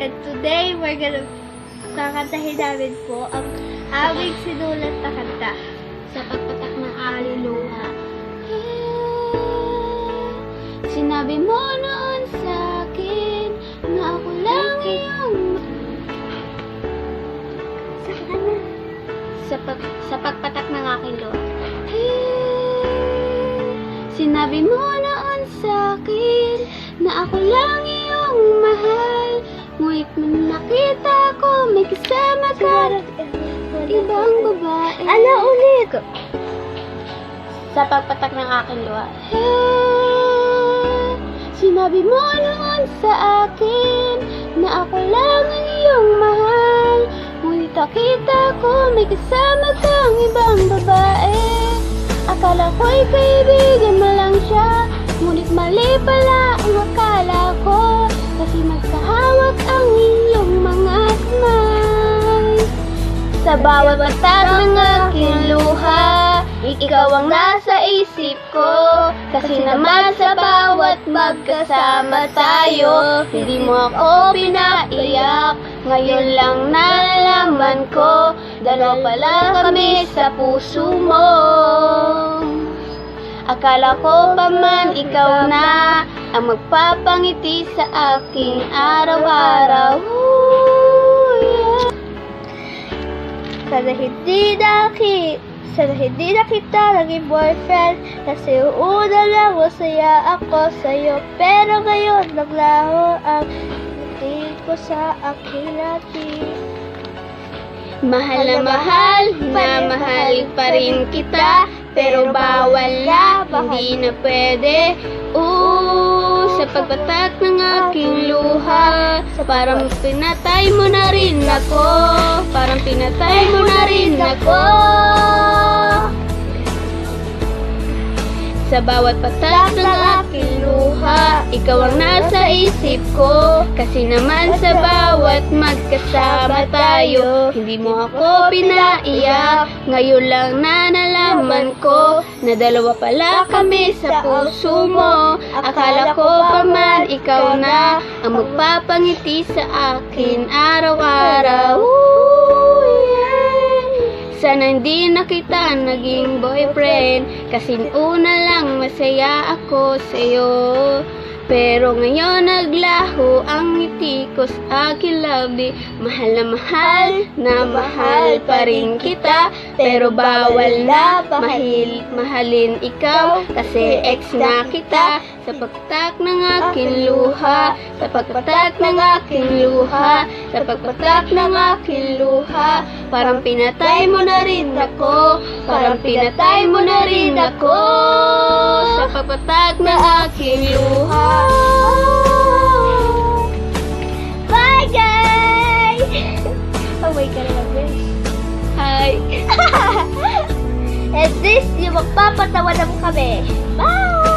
And today, kakantahin namin po ang aming sinulat na kanta. Sa pagpatak ng aking luha. Sinabi mo noon sa akin na ako lang iyong sa pagpatak ng aking luha. Sinabi mo noon sa akin na ako lang iyong mahal. Ngunit nung nakita ko may kasama ka ibang babae. Ala ulit! Sa pagpatak ng aking luha. Sinabi mo noon sa akin na ako lang ang iyong mahal. Ngunit nakita ko may kasama kang ibang babae. Akala ko'y kaibigan mo lang siya, ngunit mali pala ang akala ko. Kasi magkahawak ang iyong mga kamay. Sa bawat patak ng aking luha, ikaw ang nasa isip ko. Kasi naman sa bawat magkasama tayo, hindi mo ako pinaiyak. Ngayon lang nalalaman ko, dalawa pala kami sa puso mo. Akala ko pa man ikaw na ang magpapangiti sa aking araw-araw. Sana hindi na kita naging boyfriend. Kasi una lang masaya ako sa'yo. Pero ngayon naglaho ang tingin ko sa aking labi. Mahal na mahal pa rin kita. Pero bawal na, hindi na pwede. Sa pagpatak ng aking luha, parang pinatay mo na rin ako. Parang pinatay mo na rin ako. Sa bawat patak ng aking luha, ikaw ang nasa isip ko. Kasi naman sa bawat magkasama tayo, hindi mo ako pinaiyak. Ngayon lang nalaman ko na dalawa pala kami sa puso mo. Akala ko pa man ikaw na ang magpapangiti sa akin araw-araw. Sana hindi na kita naging boyfriend. Kasi una lang masaya ako sa'yo. Pero ngayon naglaho ang ngiti ko sa aking labi. Mahal na mahal pa rin kita. Pero bawal na mahalin ikaw. Kasi ex na kita. Sa pagpatak ng aking luha, sa pagpatak ng aking luha, sa pagpatak ng aking luha, parang pinatay mo na rin ako. Parang pinatay mo na rin ako. Sa pagpatak ng aking luha. Bye guys! Away ka na lang, guys. Hi! And this, yung magpapatawa na mo kami. Bye!